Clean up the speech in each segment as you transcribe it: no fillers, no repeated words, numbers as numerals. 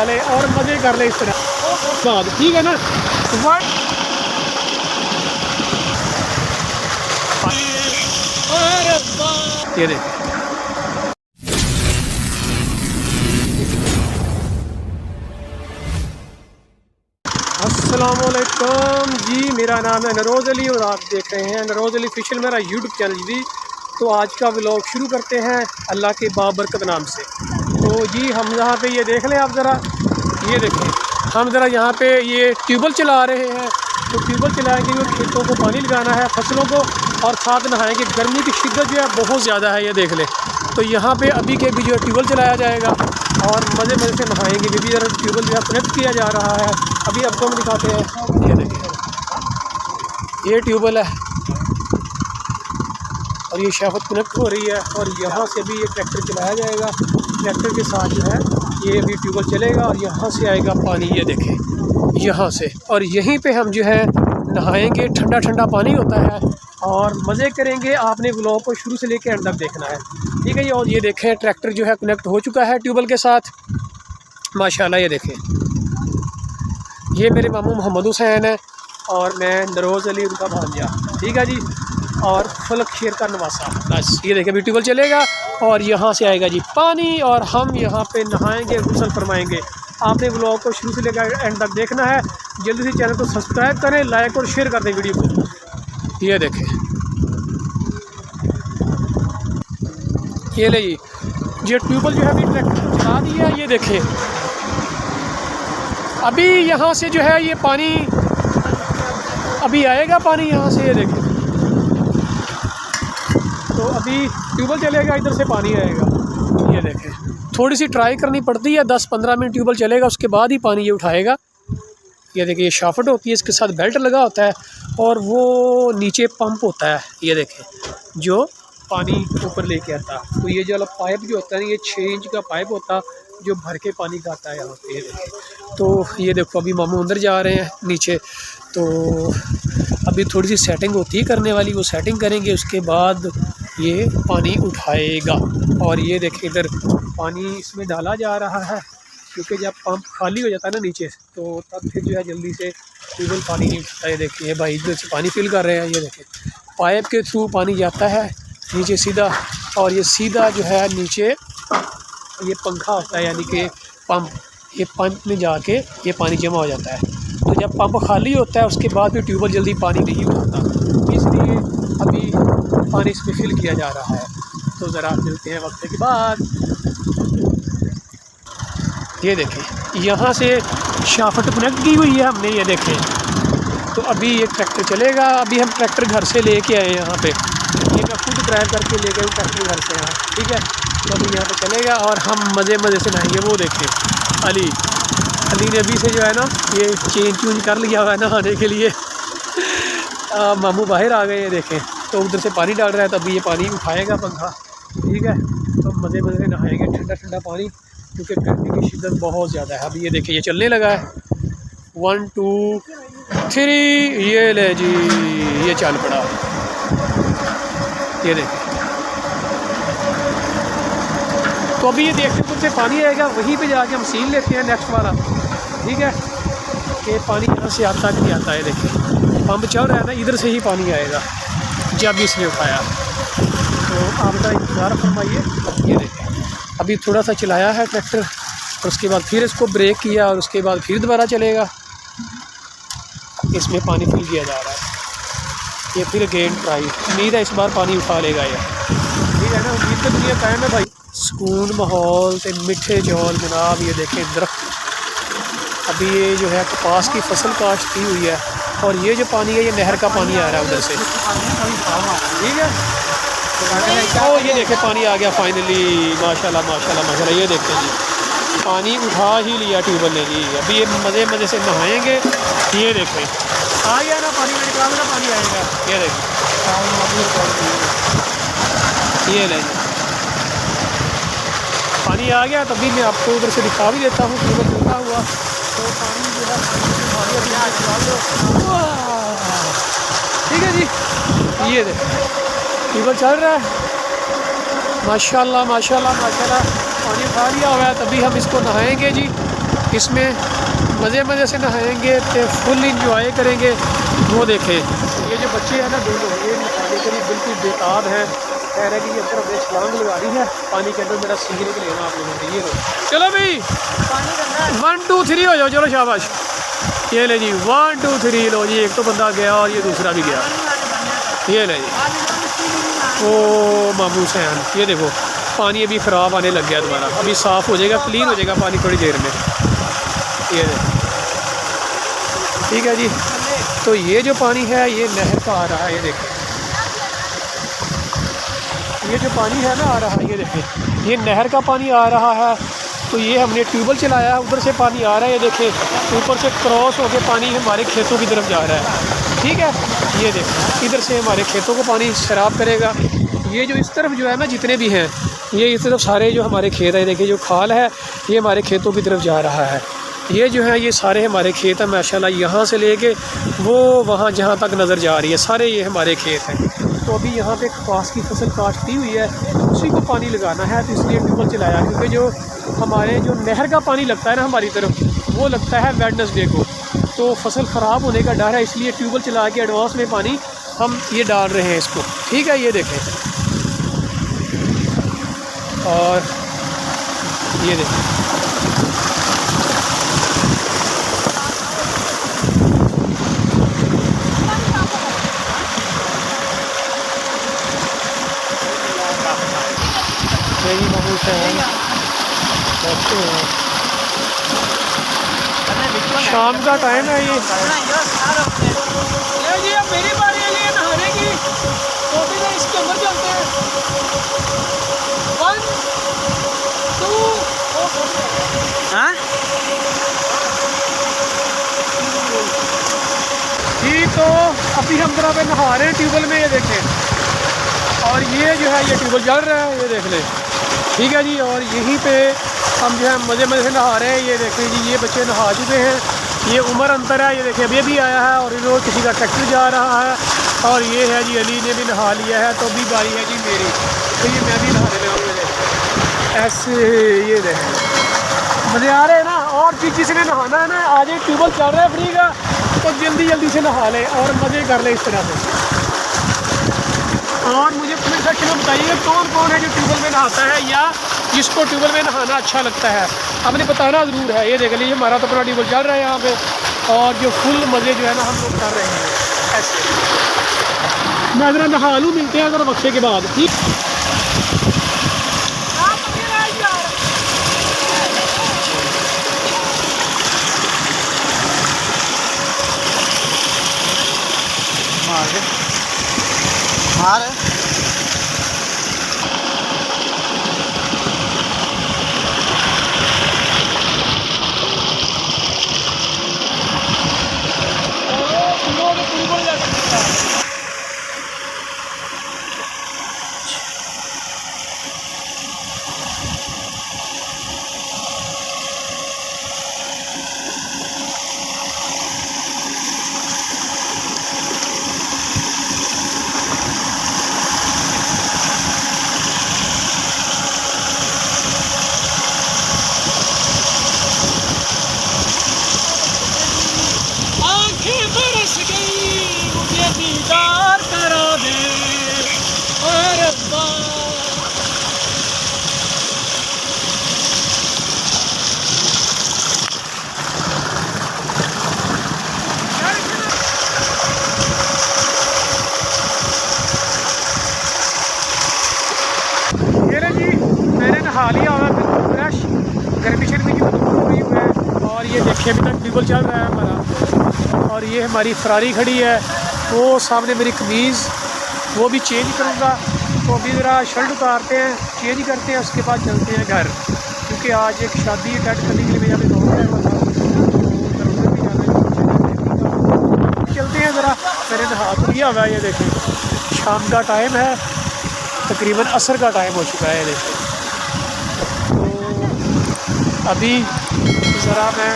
ले और मज़े कर ले इस तरह। बात ठीक है ना। ये देख अस्सलामुअलैकुम जी, मेरा नाम है नरोज़ अली और आप देख रहे हैं नरोज़ अली फिशल मेरा यूट्यूब चैनल जी। तो आज का व्लॉग शुरू करते हैं अल्लाह के बाबरकत नाम से। तो जी हम यहाँ पे ये देख लें आप ज़रा, ये देखें हम ज़रा यहाँ पे ये ट्यूबवेल चला रहे हैं। तो ट्यूबवेल चलाएँगे और खेतों को पानी लगाना है, फसलों को, और साथ नहाएंगे। गर्मी की शिद्दत जो है बहुत ज़्यादा है, ये देख लें। तो यहाँ पे अभी के भी जो है ट्यूबवेल चलाया जाएगा और मज़े मज़े से नहाएंगे। भी ज़रा ट्यूबवेल जो है कनेक्ट किया जा रहा है। अभी आपको हम दिखाते हैं, ये देखिए ये ट्यूबवेल है और ये शाफत कनेक्ट हो रही है और यहाँ से भी ये ट्रैक्टर चलाया जाएगा। ट्रैक्टर के साथ जो है ये अभी ट्यूबवेल चलेगा और यहाँ से आएगा पानी, ये देखें यहाँ से, और यहीं पे हम जो है नहाएंगे। ठंडा ठंडा पानी होता है और मज़े करेंगे। आपने व्लॉग को शुरू से लेकर एंड तक देखना है, ठीक है जी। और ये देखें ट्रैक्टर जो है कनेक्ट हो चुका है ट्यूबवेल के साथ माशाल्लाह। ये देखें ये मेरे मामू मोहम्मद हुसैन है और मैं नरोज़ अली उनका भांजा, ठीक है जी। और फलक शेर का नवासा, बस ये देखें ट्यूबवेल चलेगा और यहाँ से आएगा जी पानी और हम यहाँ पे नहाएंगे, गुस्ल फरमाएंगे। आपने व्लॉग को शुरू से लेकर एंड तक देखना है। जल्दी से चैनल को सब्सक्राइब करें, लाइक और शेयर कर दें वीडियो को। ये देखें ये ले ये ट्यूबवेल जो है अभी ट्रैक्टर को चला दिया है। ये देखें अभी यहाँ से जो है ये पानी अभी आएगा, पानी यहाँ से, ये देखें। तो अभी ट्यूबवेल चलेगा, इधर से पानी आएगा, ये देखें। थोड़ी सी ट्राई करनी पड़ती है, 10-15 मिनट ट्यूबवेल चलेगा, उसके बाद ही पानी ये उठाएगा। ये देखिए ये शाफट होती है, इसके साथ बेल्ट लगा होता है और वो नीचे पंप होता है, ये देखें जो पानी ऊपर लेके आता है। तो ये जो वाला पाइप जो होता है ये 6 इंच का पाइप होता है जो भर के पानी का आता है यहाँ पे, ये देखें। तो ये देखो अभी मामू अंदर जा रहे हैं नीचे। तो अभी थोड़ी सी सेटिंग होती है करने वाली, वो सेटिंग करेंगे, उसके बाद ये पानी उठाएगा। और ये देखें इधर पानी इसमें डाला जा रहा है क्योंकि जब पंप खाली हो जाता है ना नीचे, तो तब फिर जो है जल्दी से ट्यूबवेल पानी नहीं उठता। ये देखिए भाई इधर से पानी फिल कर रहे हैं, ये देखें पाइप के थ्रू पानी जाता है नीचे सीधा, और ये सीधा जो है नीचे ये पंखा होता है, यानी कि पंप, ये पंप में जाके ये पानी जमा हो जाता है। तो जब पंप खाली होता है उसके बाद फिर ट्यूबवेल जल्दी पानी नहीं उठाता, इसलिए अभी पानी इसमें फिल किया जा रहा है। तो ज़रा मिलते हैं वक्त के बाद। ये देखें यहाँ से शाफट कनेक्ट की हुई है हमने, ये देखें। तो अभी ये ट्रैक्टर चलेगा। अभी हम ट्रैक्टर घर से लेके आए यहाँ पे, ये मैं खुद ड्राइव करके लेके आऊँ ट्रैक्टर घर से यहाँ, ठीक है। तो अभी यहाँ पे चलेगा और हम मज़े मज़े से नहाएंगे। वो देखें अली ने अभी से जो है ना ये चेंज कर लिया हुआ है नहाने के लिए। मामू बाहर आ गए, ये देखें। तो उधर से पानी डाल रहा है, तो अभी ये पानी उठाएगा पंखा, ठीक है। तो मज़े मज़े से नहाएंगे, ठंडा ठंडा पानी, क्योंकि गर्मी की शिद्दत बहुत ज़्यादा है। अभी ये देखिए ये चलने लगा है, 1 2 3, ये ले जी ये चल पड़ा, ये देखिए। तो अभी ये देखते हैं से पानी आएगा, वहीं पे जाके हम सीन लेते हैं नेक्स्ट वाला, ठीक है। कि पानी यहाँ से आता कि नहीं आता है, देखिए पंप चल रहा है ना, इधर से ही पानी आएगा जब इसने उठाया। तो आपका इंतज़ार फरमाइए। ये देखिए अभी थोड़ा सा चलाया है ट्रैक्टर और उसके बाद फिर इसको ब्रेक किया और उसके बाद फिर दोबारा चलेगा। इसमें पानी फिल किया जा रहा है, ये फिर अगेन ट्राई। उम्मीद है इस बार पानी उठा लेगा ये, ठीक है ना। उम्मीद तो दुनिया कायम है भाई। सुकून माहौल ते मिठे चौल जनाब। ये देखें दरख्त, अभी ये जो है कपास की फसल काश्त की हुई है और ये जो पानी है ये नहर का पानी आ रहा है उधर से, ठीक है। तो ये देखें पानी आ गया फाइनली, माशाल्लाह माशाल्लाह माशाल्लाह। ये देखें जी पानी उठा ही लिया ट्यूबवेल ने जी। अभी ये मज़े मज़े से नहाएंगे। ये देखें आ गया ना पानी, निकला ना पानी आएगा। ये देखें ये ले पानी आ गया। तभी मैं आपको उधर से दिखा भी देता हूँ ट्यूबवेल चलता हुआ। तो पानी जो है ठीक है जी। ये देखें ट्यूबवेल चल रहा है, माशाल्लाह माशाल्लाह माशाल्लाह। पानी उठा लिया हुआ है, तभी हम इसको नहाएंगे जी। इसमें मज़े मज़े से नहाएंगे तो फुल इंजॉय करेंगे। वो देखें ये जो बच्चे हैं ना दोनों, ये नहाने के लिए बिल्कुल बेताब हैं। कह रहे हैं कि ये अंदर हमने छलांग लगा दी है पानी के अंदर, मेरा सीखने के लेना आप लोगों ने। ये हो चलो भाई 1 2 3 हो जाओ, चलो शाबाश। ये ले जी 1 2 3 लो जी, एक तो बंदा गया और ये दूसरा भी गया। ये ले जी ओ मामू हुसैन, ये देखो पानी अभी ख़राब आने लग गया दोबारा, अभी साफ़ हो जाएगा, क्लीन हो जाएगा पानी थोड़ी देर में। ये ठीक है जी। तो ये जो पानी है ये नहर का आ रहा है, ये देखें ये जो पानी है ना आ रहा है, ये देखें ये नहर का पानी आ रहा है। तो ये हमने ट्यूबवेल चलाया है, उधर से पानी आ रहा है, ये देखें ऊपर से क्रॉस होके पानी हमारे खेतों की तरफ जा रहा है। ठीक है, ये देखें इधर से हमारे खेतों को पानी शराब करेगा। ये जो इस तरफ जो है ना जितने भी हैं, ये इस तरफ सारे जो हमारे खेत है, देखिए जो खाल है ये हमारे खेतों की तरफ जा रहा है। ये जो है ये सारे हमारे खेत हैं माशाल्लाह, यहाँ से लेके वो वहाँ जहाँ तक नज़र जा रही है सारे ये हमारे खेत हैं। तो अभी यहाँ पे कपास की फसल काट दी हुई है, उसी को पानी लगाना है, तो इसलिए ट्यूबवेल चलाया। क्योंकि जो हमारे जो नहर का पानी लगता है ना हमारी तरफ, वो लगता है वेडनेसडे को, तो फसल ख़राब होने का डर है, इसलिए ट्यूबवेल चला के एडवांस में पानी हम ये डाल रहे हैं इसको। ठीक है, ये देखें और ये देखें यही बहुत है। शाम का टाइम है ये जी, अब मेरी बारी है ये नहाने की, तो भी मैं इसके अंदर चलते हैं। 1 2 हाँ जी। तो अभी हम जरा पे नहा रहे हैं ट्यूबवेल में, ये देखें, और ये जो है ये ट्यूबवेल जल रहा है, ये देख लें। ठीक है जी, और यहीं पे हम जो है मज़े मज़े से नहा रहे हैं। ये देखें जी ये बच्चे नहा चुके हैं, ये उम्र अंतर है, ये देखें अभी भी आया है और इधर किसी का ट्रैक्टर जा रहा है। और ये है जी अली ने भी नहा लिया है, तो अभी बारी है जी मेरी, तो ये मैं भी नहाने में आऊँगा ऐसे। ये देखें मज़े आ रहे हैं ना। और जिसने नहाना है ना आज एक ट्यूबवेल चल रहा है फ्री का, तो जल्दी जल्दी से नहा लें और मज़े कर लें इस तरह से। और मुझे कमेंट सेक्शन में बताइएगा कौन कौन है जो ट्यूबवेल में नहाता है या जिसको ट्यूबवेल में नहाना अच्छा लगता है, आपने बताना ज़रूर है। ये देख लीजिए हमारा तो अपना ट्यूबवेल चल रहा है यहाँ पे, और जो फुल मज़े जो है ना हम लोग कर रहे हैं ऐसे। मैं ज़रा नहा लूँ, मिलते हैं ज़रा वक्फे के बाद। ठीक मार नहा लिया हुआ बिल्कुल फ्रेश, गर्मी शर्मी की दूर हुई है। और ये देखिए अभी तक ट्यूबवेल चल रहा है हमारा। और ये हमारी फरारी खड़ी है, वो सामने मेरी कमीज़ वो भी चेंज करूँगा। तो अभी ज़रा शर्ट उतारते हैं, चेंज करते हैं, उसके बाद चलते हैं घर, क्योंकि आज एक शादी अटेंड करने के लिए मेरा भी दौड़ गया हुआ था, तो उधर भी जाना। चलते हैं ज़रा, मैंने नहा तो लिया हुआ है। ये देखें शाम का टाइम है, तकरीबन असर का टाइम हो चुका है। ये देखें तो अभी ज़रा मैं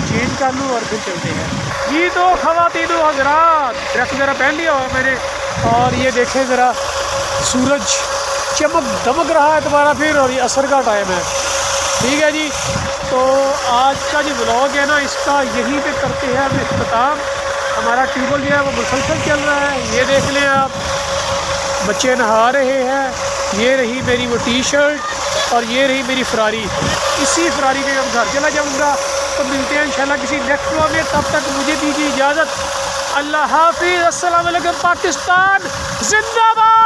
चेंज कर लूँ और फिर चलते हैं जी। तो ख़वातीन व हज़रात, ड्रेस वगैरह पहन लिया हुआ मैंने, और ये देखें ज़रा सूरज चमक दमक रहा है दोबारा फिर, और ये असर का टाइम है। ठीक है जी, तो तो आज का जो व्लॉग है ना, इसका यहीं पे करते हैं हम इख्तिताम। हमारा ट्यूबवेल जो है वो मुसलसल चल रहा है, ये देख लें आप, बच्चे नहा रहे हैं। ये रही मेरी वो टी शर्ट और ये रही मेरी फरारी। इसी फरारी में हम घर चला जाऊँगा। तो मिलते हैं इंशाल्लाह किसी नेक्स्ट व्लॉग में, तब तक मुझे दीजिए इजाज़त। अल्लाह हाफिज़। अस्सलाम वालेकुम। पाकिस्तान जिंदाबाद।